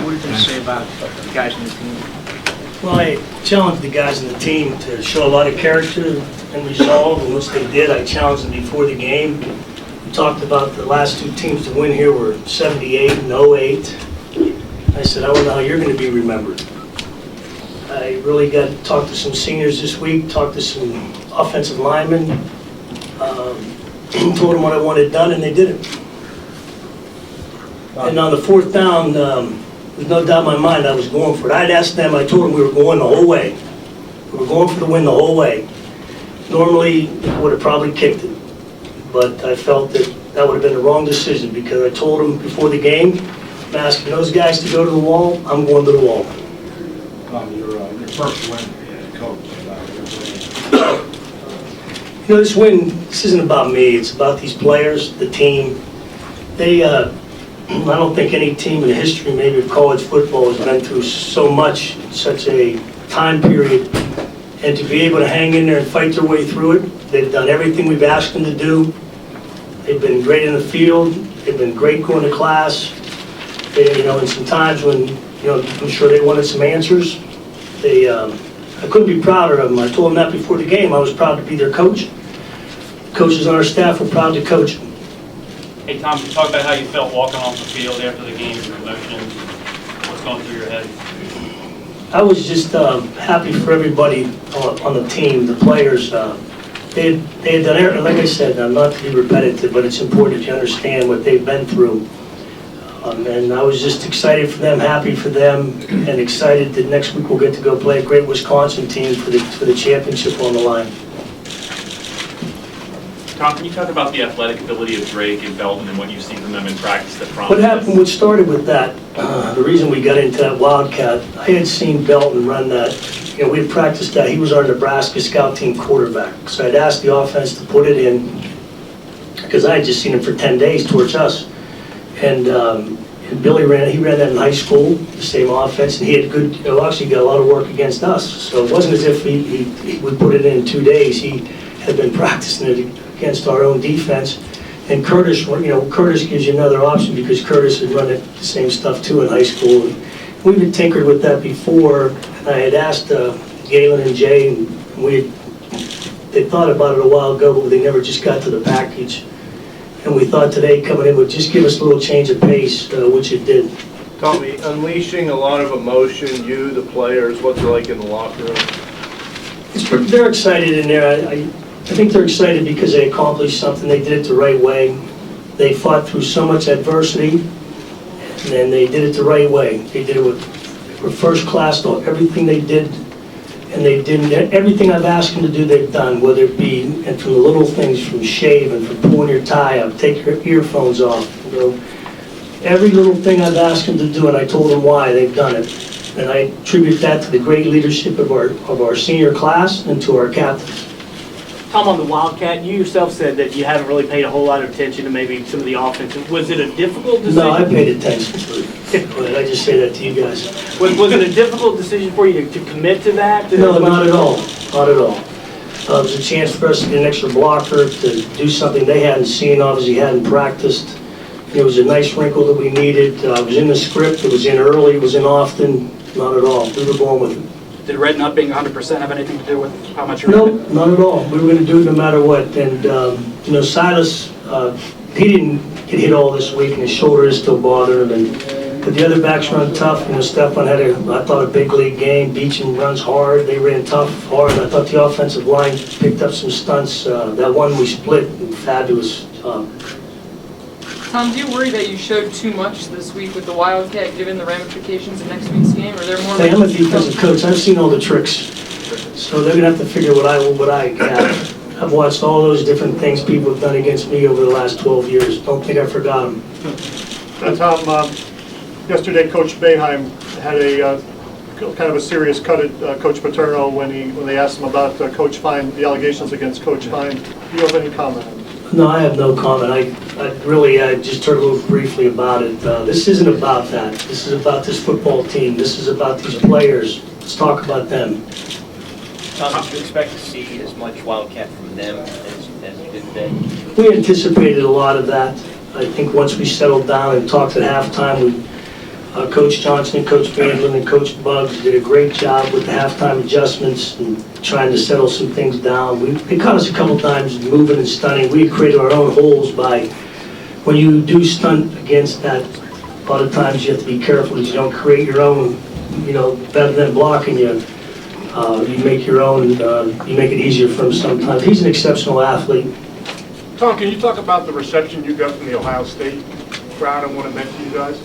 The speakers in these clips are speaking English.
What did they say about the guys on the team? Well, I challenged the guys on the team to show a lot of character and resolve, and which they did. I challenged them before the game. We talked about the last two teams to win here were 78 and 08. I said, I don't know how you're going to be remembered. I really got to talk to some seniors this week, talk to some offensive linemen, told them what I wanted done, and they did it. And on the fourth down, there's no doubt in my mind I was going for it. I'd asked them, I told them we were going the whole way. We were going for the win the whole way. Normally, I would have probably kicked it, but I felt that that would have been the wrong decision because I told them before the game, I'm asking those guys to go to the wall, I'm going to the wall. Your first win as coach. You know, this isn't about me, it's about these players, the team. I don't think any team in the history maybe of college football has been through so much in such a time period. And to be able to hang in there and fight their way through it, they've done everything we've asked them to do. They've been great in the field. They've been great going to class. And some times when, I'm sure they wanted some answers. I couldn't be prouder of them. I told them that before the game. I was proud to be their coach. Coaches on our staff were proud to coach them. Hey, Tom, can you talk about how you felt walking off the field after the game, your emotions, what's going through your head? I was just happy for everybody on the team, the players. They had done everything, like I said, not to be repetitive, but it's important that you understand what they've been through. And I was just excited for them, happy for them, and excited that next week we'll get to go play a great Wisconsin team for the championship on the line. Tom, can you talk about the athletic ability of Drake and Belton and what you've seen from them in practice that promises? What happened, what started with that, the reason we got into that Wildcat, I had seen Belton run that, we had practiced that. He was our Nebraska scout team quarterback. So I'd asked the offense to put it in, because I had just seen him for 10 days towards us. And Billy ran that in high school, the same offense, and he had good, actually got a lot of work against us. So it wasn't as if he would put it in 2 days. He had been practicing it against our own defense. And Curtis, Curtis gives you another option because Curtis had run the same stuff too in high school. And we had tinkered with that before, and I had asked Galen and Jay, and they thought about it a while ago, but they never just got to the package. And we thought today coming in would just give us a little change of pace, which it did. Tommy, unleashing a lot of emotion, you, the players, what's it like in the locker room? They're excited in there. I think they're excited because they accomplished something. They did it the right way. They fought through so much adversity, and they did it the right way. They did it with first class, everything they did, and they did everything I've asked them to do, they've done, whether it be, and from the little things, from shaving, from pulling your tie up, take your earphones off, every little thing I've asked them to do, and I told them why, they've done it. And I attribute that to the great leadership of our senior class and to our captains. Tom, on the Wildcat, you yourself said that you haven't really paid a whole lot of attention to maybe some of the offense. Was it a difficult decision? No, I paid attention to it. I just say that to you guys. Was it a difficult decision for you to commit to that? No, not at all. Not at all. It was a chance for us to get an extra blocker to do something they hadn't seen, obviously hadn't practiced. It was a nice wrinkle that we needed. It was in the script. It was in early. It was in often. Not at all. We were going with it. Did Red not being 100% have anything to do with how much you're No, not at all. We were going to do it no matter what. And, Silas, he didn't get hit all this week, and his shoulder is still bothering him. But the other backs run tough. Stefan had, I thought, a big league game. Beecham runs hard. They ran tough, hard. I thought the offensive line picked up some stunts. That one we split, fabulous. Tom, do you worry that you showed too much this week with the Wildcat, given the ramifications of next week's game? Or are there more? Hey, I'm a defensive coach. I've seen all the tricks, so they're gonna have to figure what I have. I've watched all those different things people have done against me over the last 12 years. Don't think I forgot them. Tom, yesterday Coach Boeheim had a kind of a serious cut at Coach Paterno when they asked him about Coach Fine, the allegations against Coach Fine. Do you have any comment? No, I have no comment. I just heard a little briefly about it. This isn't about that. This is about this football team. This is about these players. Let's talk about them. Tom, did you expect to see as much Wildcat from them as you did today? We anticipated a lot of that. I think once we settled down and talked at halftime, Coach Johnson, Coach Bandlin, and Coach Buggs did a great job with the halftime adjustments and trying to settle some things down. They caught us a couple times moving and stunning. We created our own holes by, when you do stunt against that, a lot of times you have to be careful that you don't create your own, better than blocking you. You make your own, you make it easier for him sometimes. He's an exceptional athlete. Tom, can you talk about the reception you got from the Ohio State crowd and what it meant to you guys?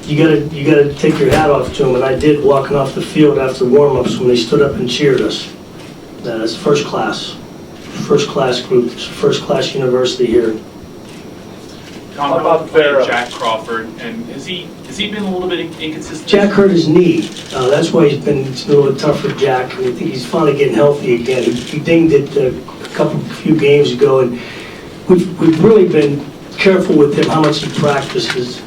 You gotta take your hat off to him, and I did walking off the field after warm-ups when they stood up and cheered us. That's first class group, it's a first-class university here. Tom, How about Farrah? Jack Crawford, and has he been a little bit inconsistent? Jack hurt his knee, that's why it's a little bit tough for Jack. I think he's finally getting healthy again. He dinged it a few games ago, and we've really been careful with him how much he practices.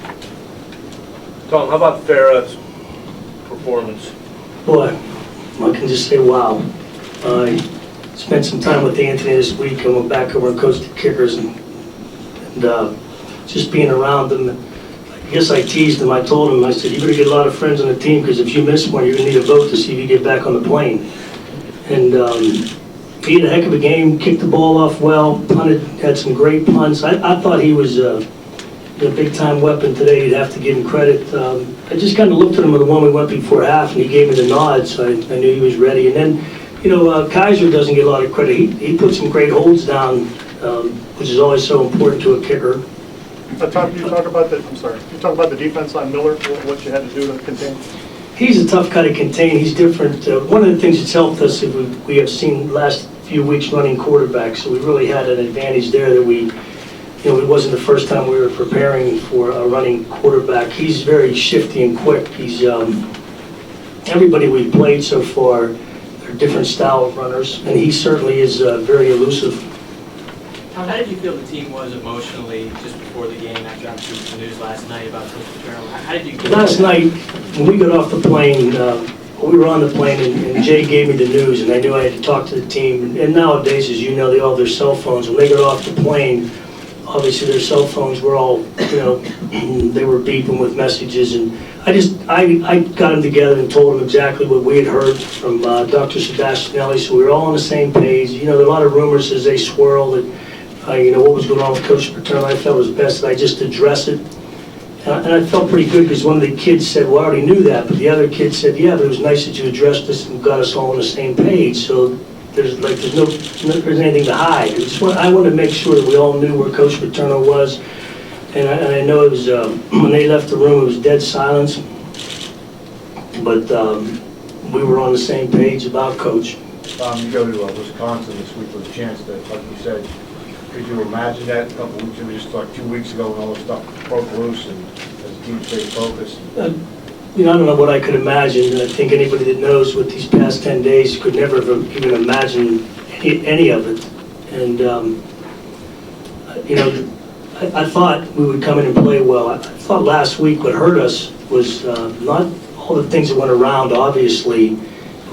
Tom, how about Farrah's performance? Boy, I can just say wow. I spent some time with Anthony this week and went back over and coached the kickers, and just being around them. I guess I teased him. I told him, I said, you better get a lot of friends on the team, because if you miss one, you're going to need a vote to see if you get back on the plane. And he had a heck of a game, kicked the ball off well, punted, had some great punts. I thought he was a big-time weapon today. You'd have to give him credit. I just kind of looked at him with the one we went before half, and he gave me the nod, so I knew he was ready. And then, Kaiser doesn't get a lot of credit. He put some great holds down, which is always so important to a kicker. Tom, can you talk about the defense on Miller, what you had to do to contain? He's a tough guy to contain. He's different. One of the things that's helped us, we have seen last few weeks running quarterbacks, so we really had an advantage there that it wasn't the first time we were preparing for a running quarterback. He's very shifty and quick. He's everybody we've played so far, they're different style of runners, and he certainly is very elusive. How did you feel the team was emotionally just before the game after the news last night about Coach Paterno? How did you feel? Last night, when we got off the plane, we were on the plane, and Jay gave me the news, and I knew I had to talk to the team. And nowadays, as you know, they all have their cell phones. When they got off the plane, obviously their cell phones were all, they were beeping with messages. And I got them together and told them exactly what we had heard from Dr. Sebastianelli, so we were all on the same page. There are a lot of rumors as they swirl that, what was going on with Coach Paterno. I felt it was best that I just address it. And I felt pretty good, because one of the kids said, well, I already knew that, but the other kid said, yeah, but it was nice that you addressed this and got us all on the same page. So there's anything to hide. I wanted to make sure that we all knew where Coach Paterno was. And I know it was, when they left the room, it was dead silence. But we were on the same page about Coach. You go to Wisconsin this week with a chance to, like you said, could you imagine that a couple weeks ago, just like 2 weeks ago, when all this stuff broke loose and as the team stayed focused? I don't know what I could imagine. I think anybody that knows what these past 10 days could never have even imagined any of it. And, I thought we would come in and play well. I thought last week what hurt us was not all the things that went around, obviously.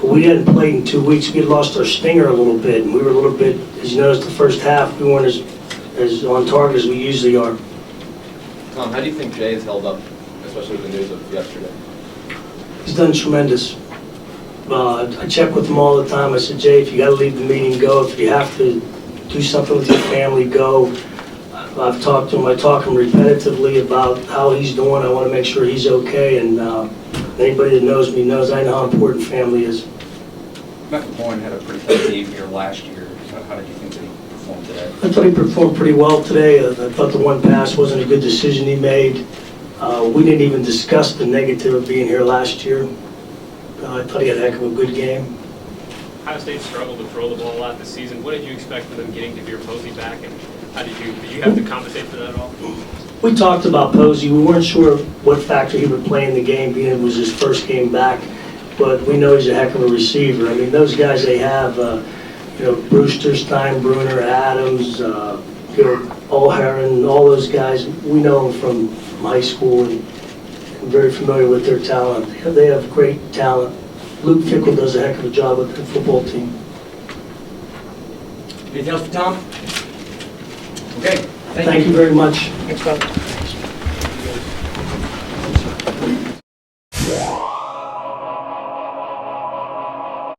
We hadn't played in 2 weeks. We had lost our stinger a little bit, and we were a little bit, as you noticed, the first half, we weren't as on target as we usually are. Tom, how do you think Jay has held up, especially with the news of yesterday? He's done tremendous. I check with him all the time. I said, Jay, if you got to leave the meeting, go. If you have to do something with your family, go. I've talked to him. I talk to him repetitively about how he's doing. I want to make sure he's okay, and anybody that knows me knows I know how important family is. Matt Boyne had a pretty tough game here last year. So how did you think that he performed today? I thought he performed pretty well today. I thought the one pass wasn't a good decision he made. We didn't even discuss the negative of being here last year. I thought he had a heck of a good game. Ohio State struggled to throw the ball a lot this season. What did you expect from them getting Devere Posey back, and how did you have to compensate for that at all? We talked about Posey. We weren't sure what factor he would play in the game, being it was his first game back, but we know he's a heck of a receiver. I mean, those guys they have, Brewster, Steinbruner, Adams, O'Haron, all those guys, we know them from high school and very familiar with their talent. They have great talent. Luke Fickle does a heck of a job with the football team. Anything else for Tom? Okay. Thank you very much. Thanks, Tom.